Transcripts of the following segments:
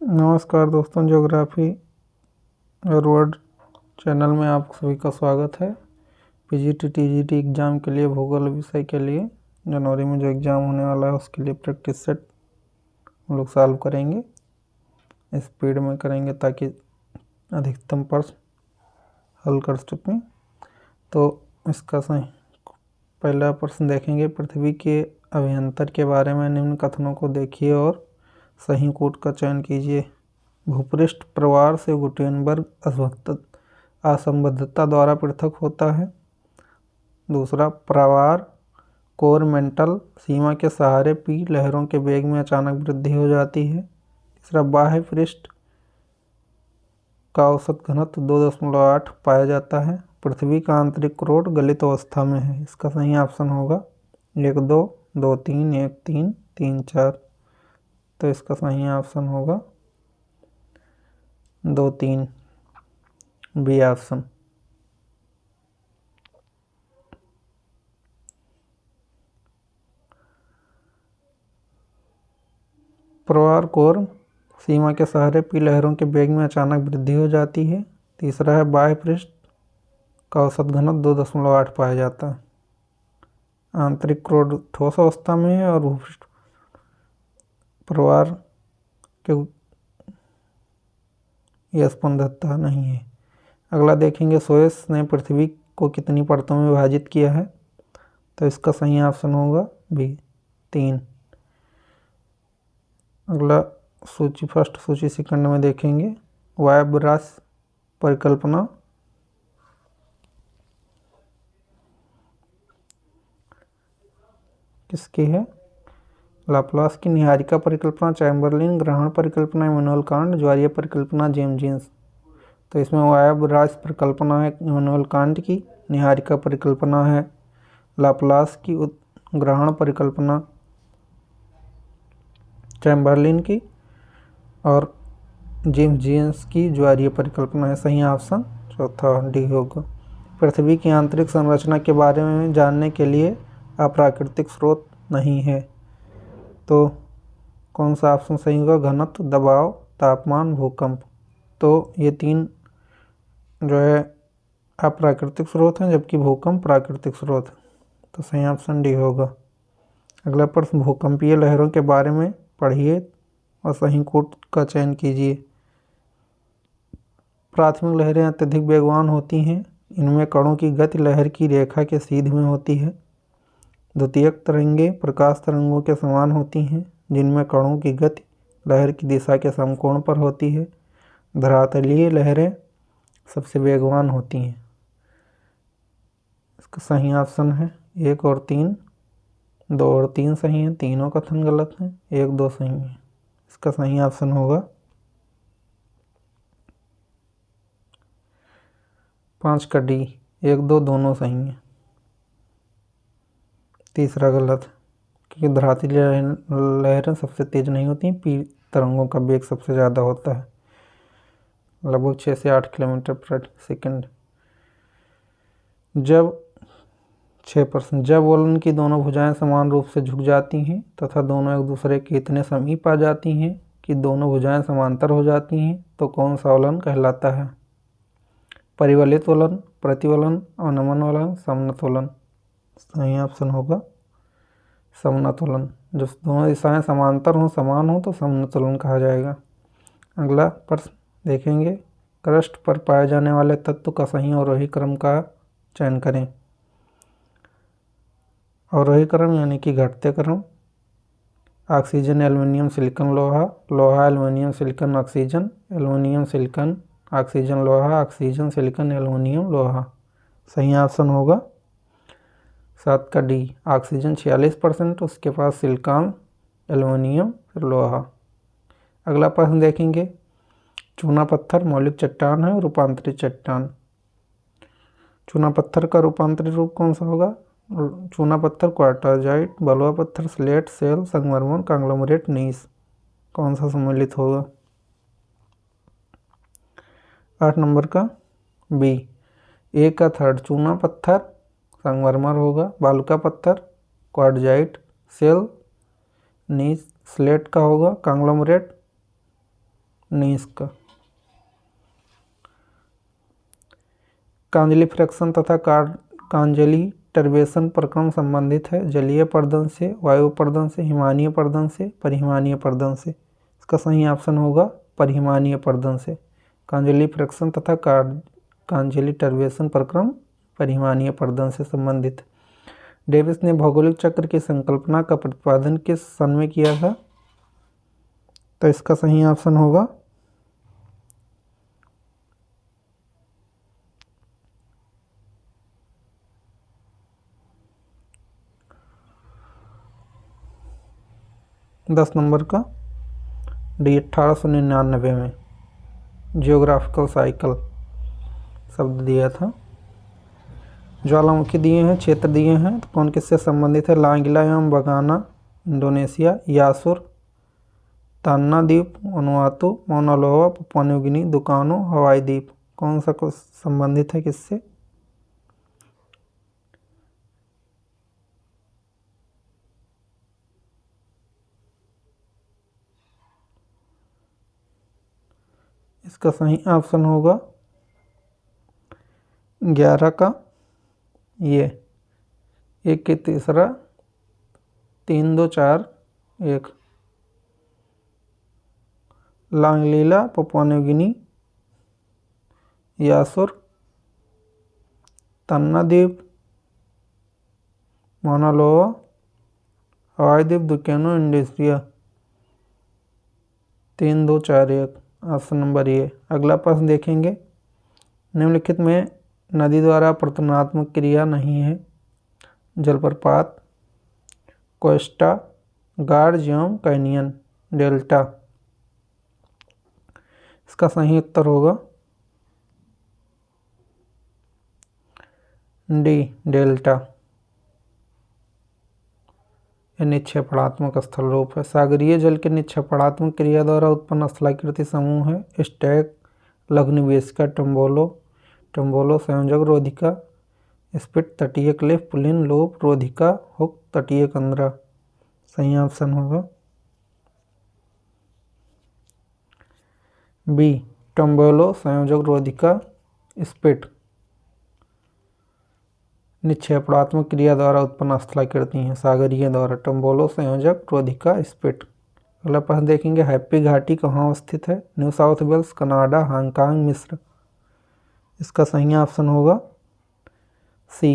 नमस्कार दोस्तों, ज्योग्राफी और वर्ल्ड चैनल में आप सभी का स्वागत है। पीजीटी टीजीटी एग्ज़ाम के लिए भूगोल विषय के लिए जनवरी में जो एग्ज़ाम होने वाला है उसके लिए प्रैक्टिस सेट हम लोग सॉल्व करेंगे। स्पीड में करेंगे ताकि अधिकतम प्रश्न हल कर सकें। तो इसका सही पहला प्रश्न देखेंगे। पृथ्वी के अभ्यंतर के बारे में निम्न कथनों को देखिए और सही कूट का चयन कीजिए। भूपृष्ठ प्रवार से गुटेनबर्ग असंबद्धता द्वारा पृथक होता है। दूसरा, प्रवार कोरमेंटल सीमा के सहारे पी लहरों के वेग में अचानक वृद्धि हो जाती है। तीसरा, बाह्य पृष्ठ का औसत घनत्व 2.8 पाया जाता है। पृथ्वी का आंतरिक क्रोड गलित अवस्था में है। इसका सही ऑप्शन होगा 1 2 2 3 1 3 3 4। तो इसका सही ऑप्शन होगा 2 3 बी ऑप्शन। प्रवार कोर सीमा के सहारे पी लहरों के वेग में अचानक वृद्धि हो जाती है। तीसरा है, बाह्य पृष्ठ का औसत घनत्व 2.8 पाया जाता है। आंतरिक क्रोड ठोस अवस्था में है और भूपृष्ठ प्रवार के यह स्पंदकता नहीं है। अगला देखेंगे, सोयस ने पृथ्वी को कितनी परतों में विभाजित किया है। तो इसका सही ऑप्शन होगा बी 3। अगला सूची फर्स्ट सूची सेकंड में देखेंगे। वायव्रास परिकल्पना किसकी है? लाप्लास की। निहारिका परिकल्पना चैम्बरलिन। ग्रहण परिकल्पना इमैनुअल कांट। ज्वारीय परिकल्पना जेम्स जीन्स। तो इसमें वायव्रास परिकल्पना है इमैनुअल कांट की। निहारिका परिकल्पना है लाप्लास की। ग्रहण परिकल्पना चैम्बरलिन की और जेम्स जीन्स की ज्वारीय परिकल्पना है। सही ऑप्शन चौथा डी होगा। पृथ्वी की आंतरिक संरचना के बारे में जानने के लिए अप्राकृतिक स्रोत नहीं है। तो कौन सा ऑप्शन सही होगा? घनत्व, दबाव, तापमान, भूकंप। तो ये तीन जो है अप्राकृतिक स्रोत हैं, जबकि भूकंप प्राकृतिक स्रोत है। तो सही ऑप्शन डी होगा। अगला प्रश्न, भूकंपीय लहरों के बारे में पढ़िए और सही कूट का चयन कीजिए। प्राथमिक लहरें अत्यधिक वेगवान होती हैं। इनमें कणों की गति लहर की रेखा के सीध में होती है। द्वितीयक तरंगें प्रकाश तरंगों के समान होती हैं, जिनमें कणों की गति लहर की दिशा के समकोण पर होती है। धरातलीय लहरें सबसे वेगवान होती हैं। इसका सही ऑप्शन है 1 और 3। 2 और 3 सही हैं, तीनों कथन गलत हैं। 1 2 सही है। इसका सही ऑप्शन होगा 5 का डी। 1 2 दोनों सही हैं, तीसरा गलत है, क्योंकि धरातलीय लहरें सबसे तेज नहीं होती। पी तरंगों का वेग सबसे ज़्यादा होता है, लगभग 6 से 8 किलोमीटर प्रति सेकंड। जब 6%, जब वलन की दोनों भुजाएं समान रूप से झुक जाती हैं तथा दोनों एक दूसरे के इतने समीप आ जाती हैं कि दोनों भुजाएं समांतर हो जाती हैं, तो कौन सा वलन कहलाता है? परिवलित वलन, प्रतिवलन, अवनमन वलन, समनत वलन। सही ऑप्शन होगा समनत वलन। जब दोनों दिशाएं समांतर हों, समान हों, तो समनत वलन कहा जाएगा। अगला प्रश्न देखेंगे, क्रस्ट पर पाए जाने वाले तत्व का सही अवरोही क्रम का चयन करें। अवरोही क्रम यानी कि घटते क्रम। ऑक्सीजन, एल्युमिनियम, सिलिकॉन, लोहा। लोहा, aluminium, silicon, oxygen. Aluminium, silicon, oxygen, लोहा। ऑक्सीजन, सिलिकॉन, एल्युमिनियम, लोहा। सही ऑप्शन होगा 7 का डी। ऑक्सीजन 46%, उसके पास सिलिकॉन, एल्युमिनियम, फिर लोहा। अगला प्रश्न देखेंगे, चूना पत्थर मौलिक चट्टान है, रूपांतरित चट्टान। चूना पत्थर का रूपांतरित रूप कौन सा होगा? चूना पत्थर क्वार्टरजाइट, बलुआ पत्थर स्लेट, सेल, संगमरमर, कांग्लोमरेट, नीस। कौन सा सम्मिलित होगा? 8 नंबर का बी। ए का थर्ड, चूना पत्थर संगमरमर होगा, बालू का पत्थर क्वार्टजाइट, सेल नीस, स्लेट का होगा कांग्लोमरेट, 19 का। कांजलि फ्रैक्शन तथा कांजलि टर्बेशन प्रक्रम संबंधित है जलीय अपरदन से, वायु अपरदन से, हिमानीय अपरदन से, परिहिमानीय अपरदन से। इसका सही ऑप्शन होगा परिहिमानीय अपरदन से। कांजलि फ्रैक्शन तथा कांजलि टर्बेशन प्रक्रम परिहिमानीय अपरदन से संबंधित। डेविस ने भौगोलिक चक्र की संकल्पना का प्रतिपादन किस सन में किया था? तो इसका सही ऑप्शन होगा 10 नंबर का डी 1899 में। जियोग्राफिकल साइकिल शब्द दिया था। ज्वालामुखी दिए हैं, क्षेत्र दिए हैं, तो कौन किससे संबंधित है? लांगिला एवं बगाना इंडोनेशिया, यासुर तान्ना द्वीप वनुआतु, मौना लोआ पपुआ न्यू गिनी, दुकानो हवाई द्वीप। कौन सा संबंधित है किससे? इसका सही ऑप्शन होगा 11 का ये 1 के तीसरा 3 2 4 1। लांगलीला पपुआ न्यू गिनी, यासुर तन्ना द्वीप मौना लोआ हवाई द्वीप दुकानो इंडोनेशिया। 3 2 4 1 ऑप्शन नंबर ये। अगला प्रश्न देखेंगे। निम्नलिखित में नदी द्वारा प्रतुलनात्मक क्रिया नहीं है। जलप्रपात, कोस्टा, गार्ज एवं कैनियन, डेल्टा। इसका सही उत्तर होगा डी डेल्टा। निक्षेपणात्मक स्थल रूप है। सागरीय जल के निक्षेपणात्मक क्रिया द्वारा उत्पन्न स्थलाकृति समूह है स्टैक, लघु निवेशिका, टम्बोलो संयोजक रोधिका, स्पिट तटीय क्लिफ, पुलिन लोप रोधिका, हुक तटीय कंदरा। सही ऑप्शन होगा बी टम्बोलो संयोजक रोधिका, स्पिट। निक्षेपणात्मक क्रिया द्वारा उत्पन्न स्थलाकृति है सागरीय द्वारा, टम्बोलो संयोजक रोधिका, स्पिट। अगला प्रश्न देखेंगे। हैप्पी घाटी कहाँ स्थित है? New South Wales, Canada, Hong Kong, मिस्र। इसका सही ऑप्शन होगा सी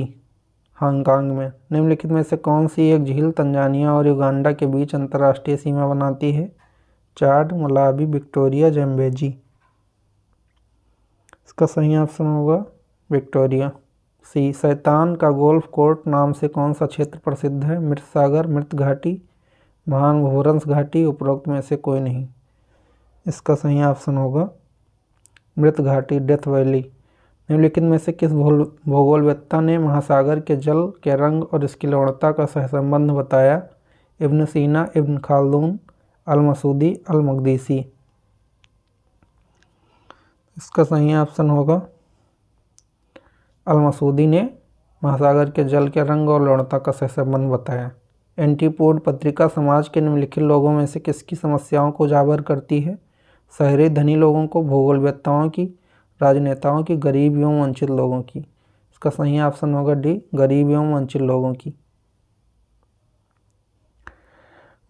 हांगकांग में। निम्नलिखित में से कौन सी एक झील तंजानिया और युगांडा के बीच अंतर्राष्ट्रीय सीमा बनाती है? चाड, मलावी, विक्टोरिया, जैम्बेजी। इसका सही ऑप्शन होगा विक्टोरिया। सी शैतान का गोल्फ कोर्स नाम से कौन सा क्षेत्र प्रसिद्ध है? मृत सागर, मृत घाटी, महान भोरंस घाटी, उपरोक्त में से कोई नहीं। इसका सही ऑप्शन होगा मृत घाटी, डेथ वैली। निम्नलिखित में से किस भूगोलवेत्ता ने महासागर के जल के रंग और इसकी लवणता का सहसंबंध बताया? इब्न सीना, इब्न खालदून, अल मसूदी, अल मकदीसी। इसका सही ऑप्शन होगा अल मसूदी ने महासागर के जल के रंग और लवणता का सहसंबंध बताया। एंटीपोड पत्रिका समाज के निम्नलिखित लोगों में से किसकी समस्याओं को उजागर करती है? शहरी धनी लोगों को, भूगोलवेत्ताओं की, राजनेताओं की, गरीब एवं वंचित लोगों की। इसका सही ऑप्शन होगा डी गरीब एवं वंचित लोगों की।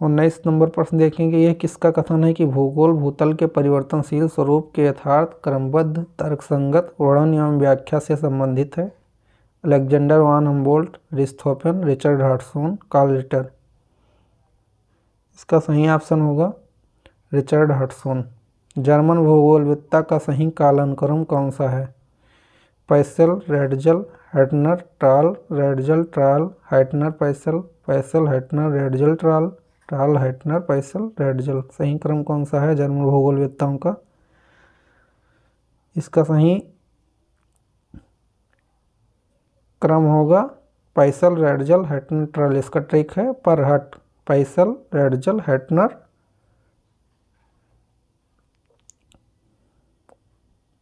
19 नंबर प्रश्न देखेंगे। यह किसका कथन है कि भूगोल भूतल के परिवर्तनशील स्वरूप के यथार्थ, क्रमबद्ध, तर्कसंगत वर्णन एवं व्याख्या से संबंधित है? अलेक्जेंडर वान हम्बोल्ट, रिस्थोफेन, रिचर्ड हॉटसन, कार्ल रिटर। इसका सही ऑप्शन होगा रिचर्ड हॉटसन। जर्मन भूगोलवेत्ता का सही कालानुक्रम कौन सा है? पैसल, रेडजल, हैटनर, ट्राल, रेडजल, ट्राल, हैटनर, पैसल, पैसल, हैटनर, रेडजल, ट्राल, ट्राल, हैटनर, पैसल, रेडजल। सही क्रम कौन सा है जर्मन भूगोलवेत्ताओं का? इसका सही क्रम होगा पैसल, रेडजल, हैटनर, ट्राल। इसका ट्रिक है पर हट, पैसल, रेडजल, हैटनर,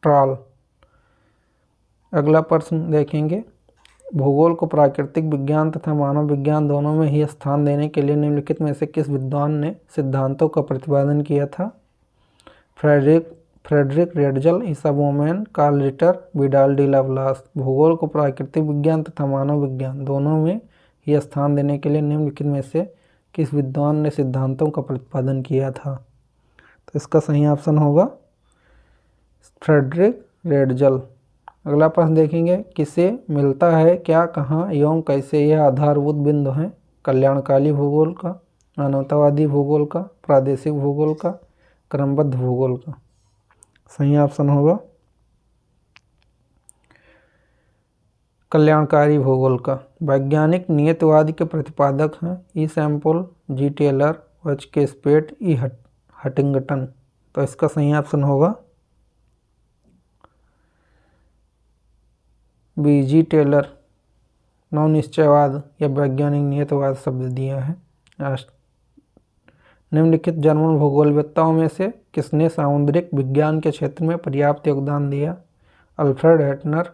ट्राल। अगला प्रश्न देखेंगे। भूगोल को प्राकृतिक विज्ञान तथा मानव विज्ञान दोनों में ही स्थान देने के लिए निम्नलिखित में से किस विद्वान ने सिद्धांतों का प्रतिपादन किया था? Frederick Frederick Ratzel Isaiah Bowman, Carl Ritter, Vidal de Laplace. भूगोल को प्राकृतिक विज्ञान तथा मानव विज्ञान दोनों में ही स्थान देने के लिए निम्नलिखित में से किस विद्वान ने सिद्धांतों का प्रतिपादन किया था? तो इसका सही ऑप्शन होगा फ्रेडरिक रेडजल। अगला प्रश्न देखेंगे, किसे मिलता है क्या, कहाँ एवं कैसे? यह आधारभूत बिंदु हैं कल्याणकारी भूगोल का, मानवतावादी भूगोल का, प्रादेशिक भूगोल का, क्रमबद्ध भूगोल का। सही ऑप्शन होगा कल्याणकारी भूगोल का। वैज्ञानिक नियतवाद के प्रतिपादक हैं ई सैम्पल, जी टेलर, एच के स्पेट, ई हटिंगटन। तो इसका सही ऑप्शन होगा बी, जी टेलर। नव निश्चयवाद या वैज्ञानिक नियतवाद शब्द दिया है। निम्नलिखित जर्मन भूगोलवेत्ताओं में से किसने सामुद्रिक विज्ञान के क्षेत्र में पर्याप्त योगदान दिया? Alfred Hettner,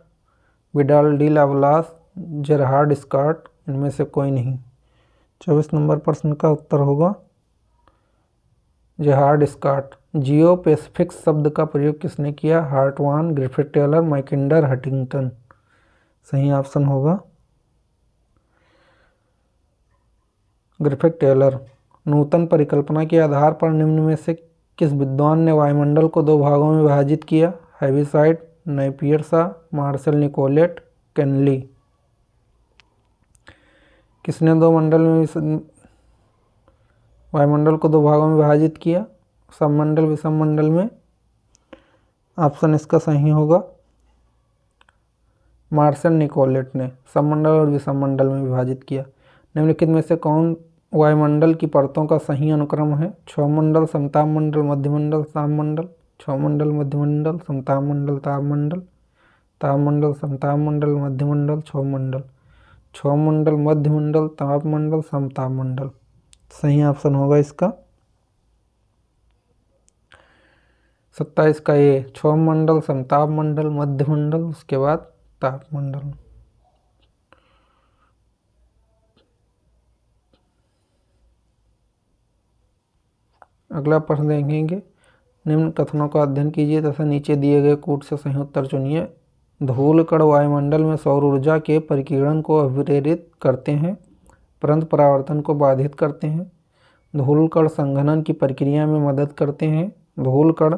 Vidal de Laplace, Gerhard Scott, इनमें से कोई नहीं। 24 नंबर प्रश्न का उत्तर होगा जेरहार्ड स्कॉट। जियो पैसिफिक शब्द का प्रयोग किसने किया? हार्टवान, ग्रिफिथ टेलर, मैकिंडर, हटिंगटन। सही ऑप्शन होगा ग्रिफिथ टेलर। नूतन परिकल्पना के आधार पर निम्न में से किस विद्वान ने वायुमंडल को दो भागों में विभाजित किया? हेविसाइड, नेपियर सा, मार्शल निकोलेट, केनली। किसने वायुमंडल को दो भागों में विभाजित किया? सबमंडल विषममंडल में। ऑप्शन इसका सही होगा मार्शल निकोलेट ने सबमंडल और विषममंडल में विभाजित किया। निम्नलिखित में से कौन वायुमंडल की परतों का सही अनुक्रम है? क्षौमंडल, समतापमंडल, मध्यमंडल, तापमंडल। क्षौमंडल, मध्यमंडल, समतापमंडल, तापमंडल, तापमंडल, समतापमंडल, मध्यमंडल, क्षौमंडल। क्षौमंडल, मध्यमंडल, तापमंडल, समतापमंडल। सही ऑप्शन होगा इसका 27 का ये, क्षौमंडल, समतापमंडल, मध्यमंडल, उसके बाद तापमंडल। अगला प्रश्न देखेंगे, निम्न कथनों का अध्ययन कीजिए तथा नीचे दिए गए कूट से सही उत्तर चुनिए। धूल कण वायुमंडल में सौर ऊर्जा के परिकीर्णन को अभिप्रेरित करते हैं परंतु परावर्तन को बाधित करते हैं। धूल कण संघनन की प्रक्रिया में मदद करते हैं। धूल कण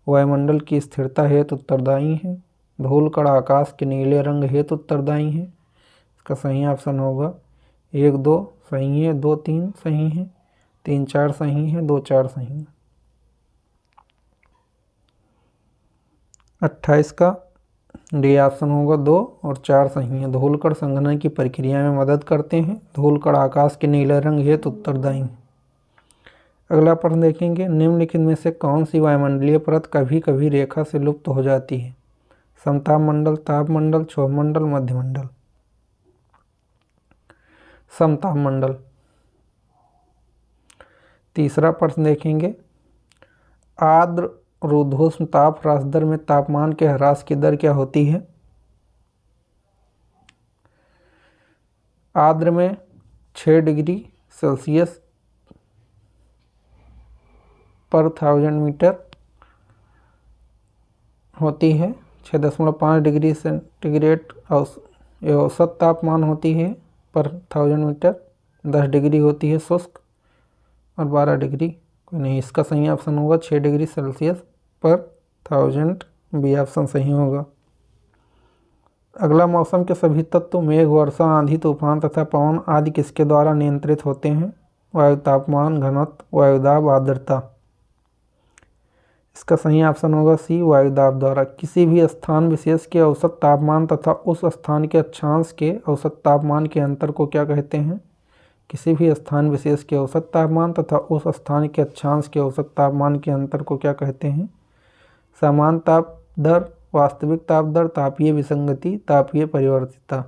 वायुमंडल की स्थिरता हेतु उत्तरदायी हैं। धूल कण आकाश के नीले रंग हेतु उत्तरदायी हैं। इसका सही ऑप्शन होगा 1, 2 सही है, 2, 3 सही है, 3, 4 सही है, 2, 4 सही है। 28 का डी ऑप्शन होगा 2 और 4 सही है। धूल कण संघनन की प्रक्रिया में मदद करते हैं। धूल कण आकाश के नीले रंग हेतु उत्तरदायी हैं। अगला प्रश्न देखेंगे, निम्नलिखित में से कौन सी वायुमंडलीय परत कभी कभी रेखा से लुप्त हो जाती है? समतापमंडल, तापमंडल, क्षौमंडल, मध्यमंडल। समतापमंडल। तीसरा प्रश्न देखेंगे, आर्द्र रुद्धोष्म ताप ह्रास दर में तापमान के ह्रास की दर क्या होती है? आर्द्र में 6 डिग्री सेल्सियस पर 1000 मीटर होती है। 6.5 डिग्री सेंटीग्रेड औसत तापमान होती है पर 1000 मीटर। 10 डिग्री होती है शुष्क और 12 डिग्री कोई नहीं। इसका सही ऑप्शन होगा 6 डिग्री सेल्सियस पर 1000, बी ऑप्शन सही होगा। अगला, मौसम के सभी तत्व मेघ, वर्षा, आंधी, तूफान तथा पवन आदि किसके द्वारा नियंत्रित होते हैं? वायु तापमान, घनत्व, वायुदाब, आर्द्रता। इसका सही ऑप्शन होगा सी, वायुदाब द्वारा। किसी भी स्थान विशेष के औसत तापमान तथा उस स्थान के अक्षांश के औसत तापमान के अंतर को क्या कहते हैं? किसी भी स्थान विशेष के औसत तापमान तथा उस स्थान के अक्षांश के औसत तापमान के अंतर को क्या कहते हैं? समान ताप दर, वास्तविक ताप दर, तापीय विसंगति, तापीय परिवर्तिता।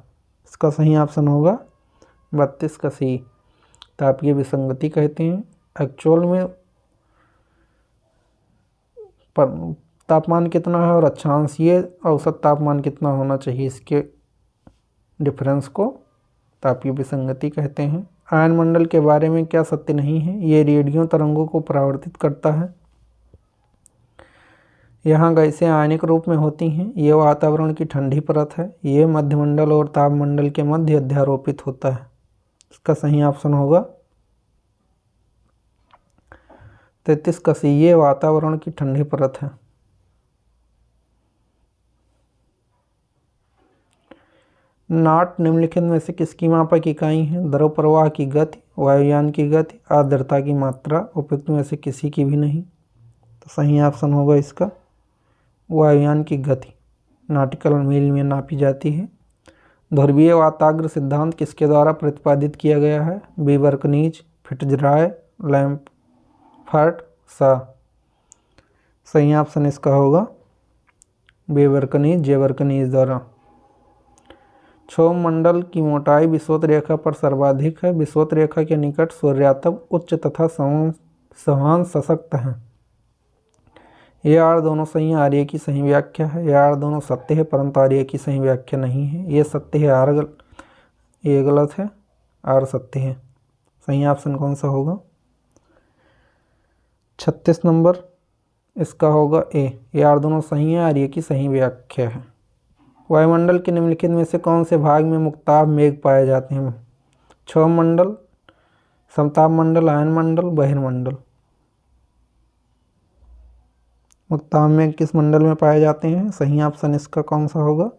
इसका सही ऑप्शन होगा 32 का सी, तापीय विसंगति कहते हैं। एक्चुअल में तापमान कितना है और अक्षांशीय औसत तापमान कितना होना चाहिए, इसके डिफरेंस को तापीय विसंगति कहते हैं। आयन मंडल के बारे में क्या सत्य नहीं है? ये रेडियो तरंगों को परावर्तित करता है। यहाँ गैसें आयनिक रूप में होती हैं। ये वातावरण की ठंडी परत है। ये मध्यमंडल और तापमंडल के मध्य अध्यारोपित होता है। इसका सही ऑप्शन होगा 33 का सी। ये वातावरण की ठंडी परत है। नॉट निम्नलिखित में से किसकी मापक इकाई है? द्रव प्रवाह की गति, वायुयान की गति, आर्द्रता की मात्रा। उपयुक्त में से किसी की भी नहीं। तो सही ऑप्शन होगा इसका वायुयान की गति नॉटिकल मील में नापी जाती है। ध्रुवीय वाताग्र सिद्धांत किसके द्वारा प्रतिपादित किया गया है? बीबर्कनीज, फिट्जरॉय, लैम्फर्ट, सा। सही ऑप्शन इसका होगा जेबर्कनीज द्वारा। क्षोभ मंडल की मोटाई विषुवत रेखा पर सर्वाधिक है। विषुवत रेखा के निकट सूर्यातप उच्च तथा समान सशक्त हैं। ये आर दोनों सही है। आर्य की सही व्याख्या है। ये आर दोनों सत्य है, परंतु आर्य की सही व्याख्या नहीं है। ये सत्य है, आर ये गलत है, आर सत्य है। सही ऑप्शन कौन सा होगा? 36 नंबर इसका होगा ए। ये आर दोनों सही है, आर्य की सही व्याख्या है। वायुमंडल के निम्नलिखित में से कौन से भाग में मुक्ताभ मेघ पाए जाते हैं? क्षोभ मंडल, समताप मंडल, आयन मंडल, बहिर्मंडल। मुक्ताभ मेघ किस मंडल में पाए जाते हैं? सही ऑप्शन इसका कौन सा होगा?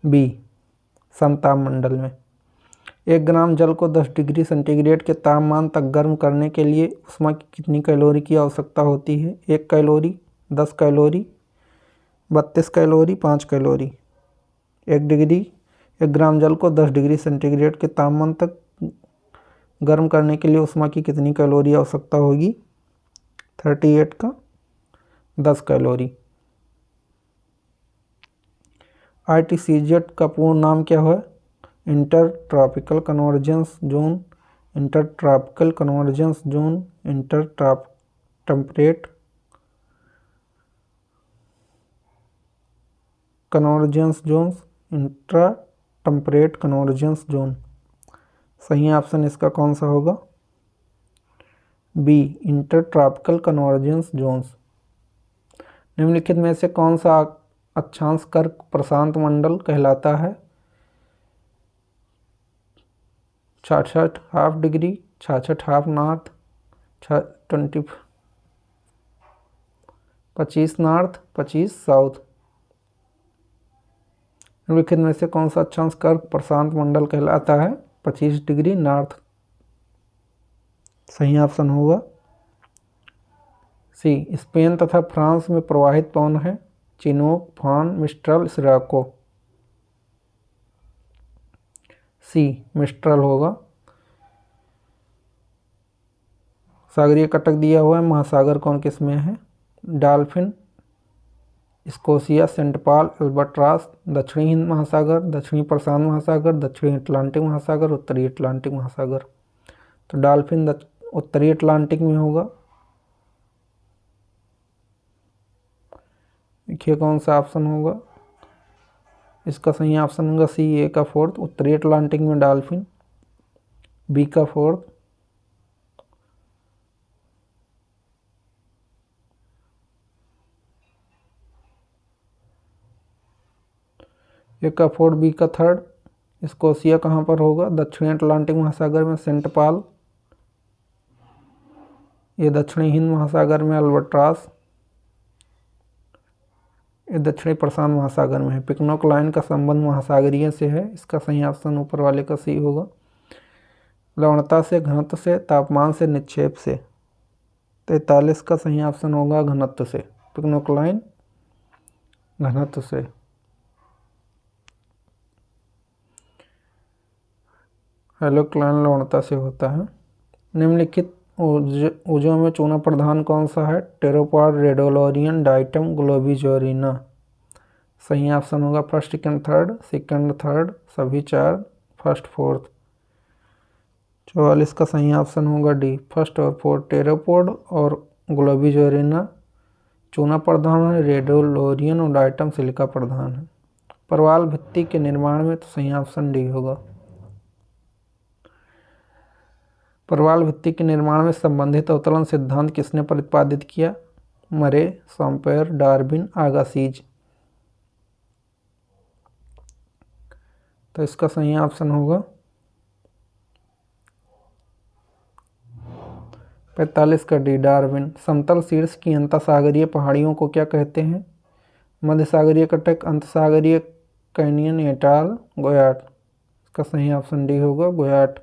बी, समताप मंडल में। 1 ग्राम जल को 10 डिग्री सेंटीग्रेड के तापमान तक गर्म करने के लिए ऊष्मा की कितनी कैलोरी की आवश्यकता होती है? 1 कैलोरी, 10 कैलोरी, 32 कैलोरी, 5 कैलोरी। 1 ग्राम जल को 10 डिग्री सेंटीग्रेड के तापमान तक गर्म करने के लिए ऊष्मा की कितनी कैलोरी आवश्यकता होगी? 38 का 10 कैलोरी। ITCZ का पूर्ण नाम क्या है? Inter tropical convergence zone, inter tropical convergence zone, inter temperate convergence zones, intra temperate convergence zone. सही ऑप्शन इसका कौन सा होगा? B, inter tropical convergence zones. निम्नलिखित में से कौन सा अक्षांश कर्क प्रशांत मंडल कहलाता है? 66 half degree, 66 half north, 25 north, 25 south. निम्नलिखित में से कौन सा अक्षांश कर्क प्रशांत मंडल कहलाता है? 25 डिग्री नॉर्थ। सही ऑप्शन होगा सी। स्पेन तथा फ्रांस में प्रवाहित कौन है? चिनोक, फान, मिस्ट्रल, सिराको। सी, मिस्ट्रल होगा। सागरीय कटक दिया हुआ है। महासागर कौन किस में है? Dolphin, Scotia, Saint Paul, albatross. दक्षिणी हिंद महासागर, दक्षिणी प्रशांत महासागर, दक्षिणी अटलांटिक महासागर, उत्तरी अटलांटिक महासागर। तो डॉल्फिन उत्तरी अटलांटिक में होगा। देखिए कौन सा ऑप्शन होगा इसका? सही ऑप्शन होगा सी, ए का 4th, उत्तरी अटलांटिक में डॉल्फिन। बी का 4th, ए का 4th, बी का 3rd। स्कोशिया कहाँ पर होगा? दक्षिणी अटलांटिक महासागर में सेंट पॉल। ये दक्षिणी हिंद महासागर में अल्बाट्रॉस। ये दक्षिणी प्रशांत महासागर में है। पिकनोक लाइन का संबंध महासागरीय से है। इसका सही ऑप्शन ऊपर वाले का सी होगा। लवणता से, घनत्व से, तापमान से, निक्षेप से। 43 का सही ऑप्शन होगा घनत्व से। पिकनोक लाइन घनत्व से। हेलोक्लाइन लवणता से होता है। निम्नलिखित ऊर्जाओं में चूना प्रधान कौन सा है? टेरोपॉड, रेडोलोरियन, डाइटम, ग्लोबिजोरिना। सही ऑप्शन होगा 1st, 2nd, 3rd, 2nd, 3rd, सभी 4, 1st, 4th। 44 का सही ऑप्शन होगा डी, 1st और 4th। टेरोपॉड और ग्लोबिजोरिना चूना प्रधान है। रेडोलोरियन और डाइटम सिलिका प्रधान है। प्रवाल भित्ति के निर्माण में तो सही ऑप्शन डी होगा। प्रवाल भित्ति के निर्माण में संबंधित अवतरण सिद्धांत किसने प्रतिपादित किया? मरे, सॉम्पेयर, डार्विन, आगासीज। तो इसका सही ऑप्शन होगा 45 का डी, डार्विन। समतल शीर्ष की अंतःसागरीय पहाड़ियों को क्या कहते हैं? मध्य सागरीय कटक, अंतःसागरीय कैनियन, एटाल, गोयाट। इसका सही ऑप्शन डी होगा, गोयाट।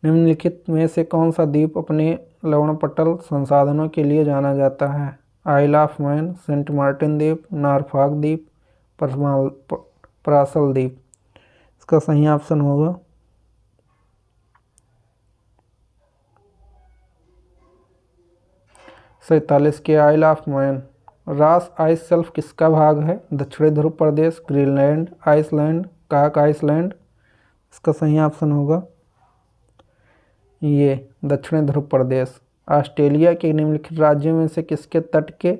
निम्नलिखित में से कौन सा द्वीप अपने लवणपटल संसाधनों के लिए जाना जाता है? Isle of Man, Saint Martin द्वीप, नॉरफॉक द्वीप, परासल द्वीप। इसका सही ऑप्शन होगा 47 के Isle of Man. Ross Ice Shelf किसका भाग है? दक्षिणी ध्रुव प्रदेश, ग्रीनलैंड, आइसलैंड, काक आइसलैंड। इसका सही ऑप्शन होगा ये दक्षिणी ध्रुव प्रदेश। ऑस्ट्रेलिया के निम्नलिखित राज्यों में से किसके तट के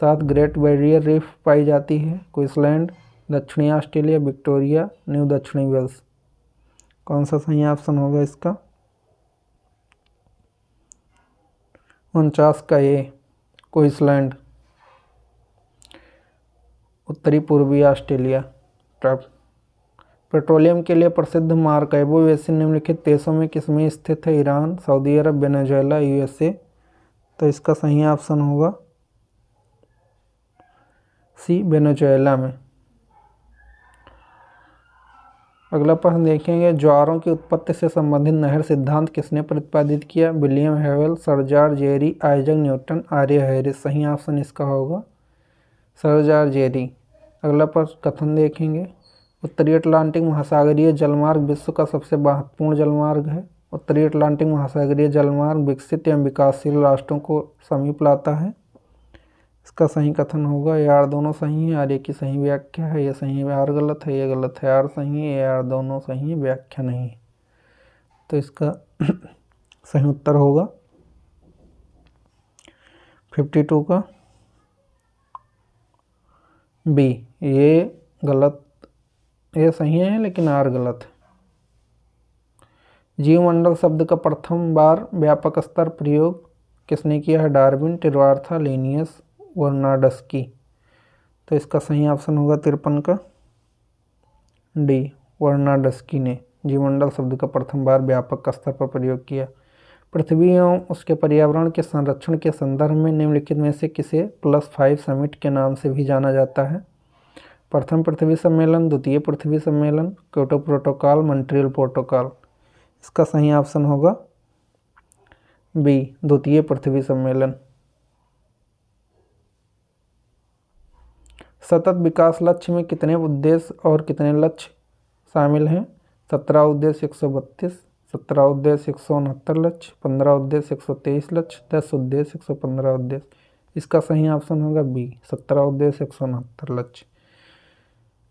साथ ग्रेट बैरियर रीफ पाई जाती है? क्वींसलैंड, दक्षिणी ऑस्ट्रेलिया, विक्टोरिया, न्यू दक्षिणी वेल्स। कौन सा सही ऑप्शन होगा इसका? 49 का ए, क्वींसलैंड, उत्तरी पूर्वी ऑस्ट्रेलिया। पेट्रोलियम के लिए प्रसिद्ध मार्कैबो बेसिन निम्नलिखित देशों में किसमें स्थित है? ईरान, सऊदी अरब, वेनेजुएला, यूएसए। तो इसका सही ऑप्शन होगा सी, वेनेजुएला में। अगला प्रश्न देखेंगे, ज्वारों की उत्पत्ति से संबंधित नहर सिद्धांत किसने प्रतिपादित किया? William Whewell, Sir George Airy, Isaac Newton, आर्य हैरिस। सही ऑप्शन इसका होगा सर जॉर्ज जेरी। अगला प्रश्न कथन देखेंगे, उत्तरी अटलांटिक महासागरीय जलमार्ग विश्व का सबसे महत्वपूर्ण जलमार्ग है। उत्तरी अटलांटिक महासागरीय जलमार्ग विकसित एवं विकासशील राष्ट्रों को समीप लाता है। इसका सही कथन होगा ये आर दोनों सही है, आर ए की सही व्याख्या है, ये सही है, आर गलत है, ये गलत है, आर सही है, ये आर दोनों सही है, व्याख्या नहीं है। तो इसका सही उत्तर होगा 52 का बी। ये गलत, ये सही है लेकिन आर गलत है। जीवमंडल शब्द का प्रथम बार व्यापक स्तर प्रयोग किसने किया है? Darwin, Trewartha, Linnaeus, Vernadsky. तो इसका सही ऑप्शन होगा 53 का डी, वर्नाडस्की ने जीवमंडल शब्द का प्रथम बार व्यापक स्तर पर प्रयोग किया। पृथ्वी एवं उसके पर्यावरण के संरक्षण के संदर्भ में निम्नलिखित में से किसे +5 समिट के नाम से भी जाना जाता है? प्रथम पृथ्वी सम्मेलन, द्वितीय पृथ्वी सम्मेलन, क्योटो प्रोटोकॉल, मॉन्ट्रियल प्रोटोकॉल। इसका सही ऑप्शन होगा बी, द्वितीय पृथ्वी सम्मेलन। सतत विकास लक्ष्य में कितने उद्देश्य और कितने लक्ष्य शामिल हैं? 17 उद्देश्य 132, 17 उद्देश्य 169 लक्ष्य, 15 उद्देश्य 123 लक्ष्य, 10 उद्देश्य 115 उद्देश्य। इसका सही ऑप्शन होगा बी, 17 उद्देश्य 169 लक्ष्य।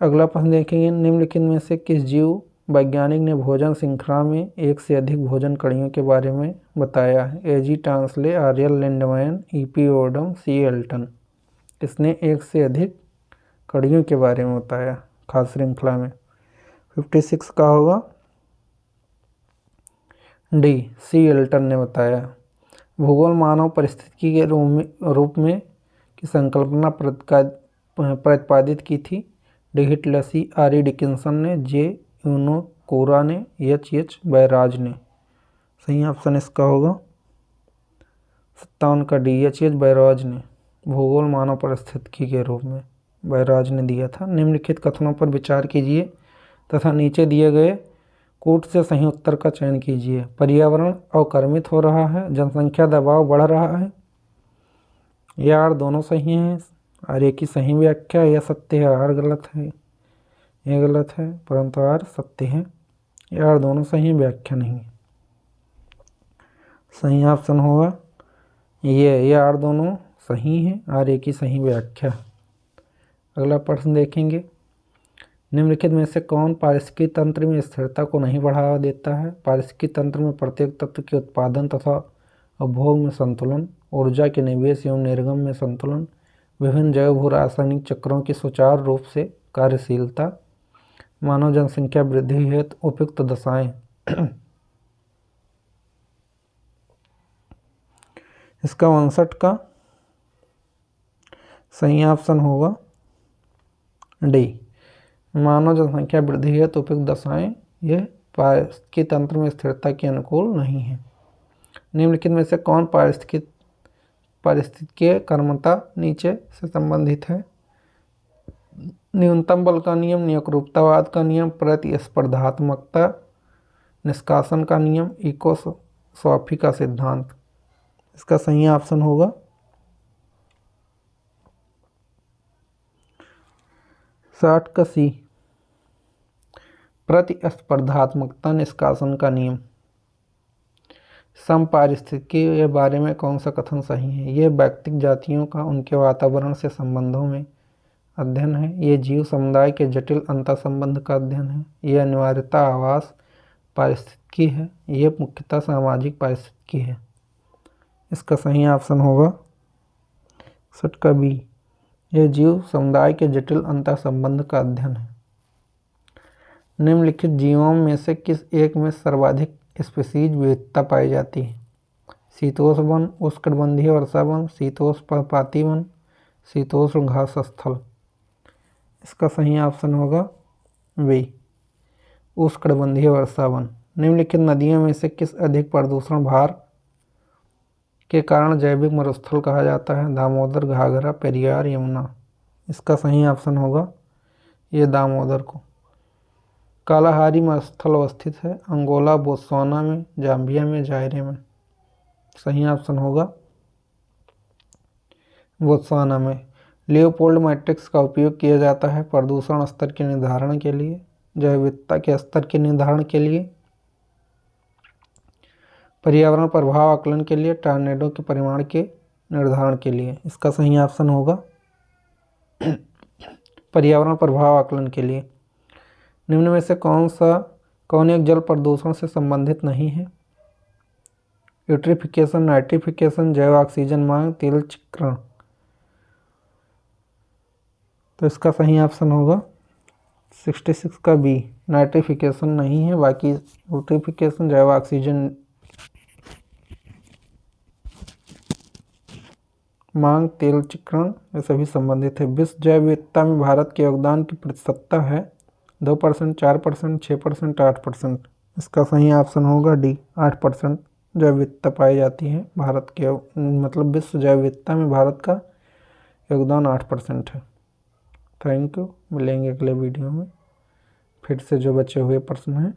अगला प्रश्न देखेंगे, निम्नलिखित में से किस जीव वैज्ञानिक ने भोजन श्रृंखला में एक से अधिक भोजन कड़ियों के बारे में बताया है? एजी Tansley, Areal Lindeman, EP Odum, सी एल्टन। इसने एक से अधिक कड़ियों के बारे में बताया खाद्य श्रृंखला में। 56 का होगा डी, सी एल्टन ने बताया। भूगोल मानव परिस्थिति के रूप में की संकल्पना प्रतिपादित की थी? डी हिटलसी, आर ई डिकिंसन ने, जे यूनो कोरा ने, एच बैराज ने। सही ऑप्शन इसका होगा 57 का डी, एच बैराज ने भूगोल मानव परिस्थितिकी के रूप में बैराज ने दिया था। निम्नलिखित कथनों पर विचार कीजिए तथा नीचे दिए गए कूट से सही उत्तर का चयन कीजिए। पर्यावरण अवक्रमित हो रहा है, जनसंख्या दबाव बढ़ रहा है। ये आर दोनों सही हैं, आर ए की सही व्याख्या, यह सत्य है, आर गलत है, ये गलत है, परंतु आर सत्य है। ये आर दोनों सही है, व्याख्या नहीं है। सही ऑप्शन होगा ये आर दोनों सही है, आर ए की सही व्याख्या। अगला प्रश्न देखेंगे, निम्नलिखित में से कौन पारिस्थितिकी तंत्र में स्थिरता को नहीं बढ़ावा देता है? पारिस्थितिकी तंत्र में प्रत्येक तत्व के उत्पादन तथा उपभोग में संतुलन, ऊर्जा के निवेश एवं निर्गम में संतुलन, विभिन्न जैव भू रासायनिक चक्रों की सुचारू रूप से कार्यशीलता, मानव जनसंख्या वृद्धि हेतु उपयुक्त दशाएं। इसका 59 का सही ऑप्शन होगा डी। मानव जनसंख्या वृद्धि है तो उपयुक्त दशाएं यह पारिस्थितिकी तंत्र में स्थिरता के अनुकूल नहीं है। निम्नलिखित में से कौन पारिस्थितिकीय कर्मता नीचे से संबंधित है? न्यूनतम बल का नियम, नियतरूपतावाद का नियम, प्रतिस्पर्धात्मकता निष्कासन का नियम, इकोसॉफी का सिद्धांत। इसका सही ऑप्शन होगा 60 का सी, प्रतिस्पर्धात्मकता निष्कासन का नियम। समपारिस्थितिकी के बारे में कौन सा कथन सही है? यह व्यक्तिगत जातियों का उनके वातावरण से संबंधों में अध्ययन है। ये जीव समुदाय के जटिल अंतर्संबंध का अध्ययन है। ये अनिवार्यता आवास पारिस्थितिकी है। ये मुख्यतः सामाजिक पारिस्थितिकी है। इसका सही ऑप्शन होगा 60 का बी, यह जीव समुदाय के जटिल अंतर्संबंध का अध्ययन है। निम्नलिखित जीवों में से किस एक में सर्वाधिक स्पीशीज विविधता पाई जाती है? शीतोष्ण वन, उष्णकटिबंधीय वर्षा वन, शीतोष्ण पर्णपाती वन, शीतोष्ण घास स्थल। इसका सही ऑप्शन होगा बी, उष्णकटिबंधीय वर्षा वन। निम्नलिखित नदियों में से किस अधिक प्रदूषण भार के कारण जैविक मरुस्थल कहा जाता है? दामोदर, घाघरा, पेरियार, यमुना। इसका सही ऑप्शन होगा ये दामोदर को। कालाहारी मरुस्थल अवस्थित है अंगोला, बोत्सवाना में, जाम्बिया में, जायरे में। सही ऑप्शन होगा बोत्सवाना में। लियोपोल्ड मैट्रिक्स का उपयोग किया जाता है प्रदूषण स्तर के निर्धारण के लिए, जैव विविधता के स्तर के निर्धारण के लिए, पर्यावरण प्रभाव आकलन के लिए, टॉर्नेडो के परिमाण के निर्धारण के लिए। इसका सही ऑप्शन होगा पर्यावरण प्रभाव आकलन के लिए। निम्न में से कौन एक जल प्रदूषण से संबंधित नहीं है? यूट्रिफिकेशन, नाइट्रिफिकेशन, जैव ऑक्सीजन मांग, तेल चित्रण। तो इसका सही ऑप्शन होगा 66 का बी, नाइट्रिफिकेशन नहीं है, बाकी यूट्रिफिकेशन, जैव ऑक्सीजन मांग, तेल चित्रण ये सभी संबंधित है। विश्व जैव विविधता में भारत के योगदान की प्रतिशतता है 2%, 4%, 6%, 8%। इसका सही ऑप्शन होगा डी, 8% जैव विविधता पाई जाती है भारत के, मतलब विश्व जैव विविधता में भारत का योगदान 8% है। थैंक यू, मिलेंगे अगले वीडियो में फिर से जो बचे हुए प्रश्न हैं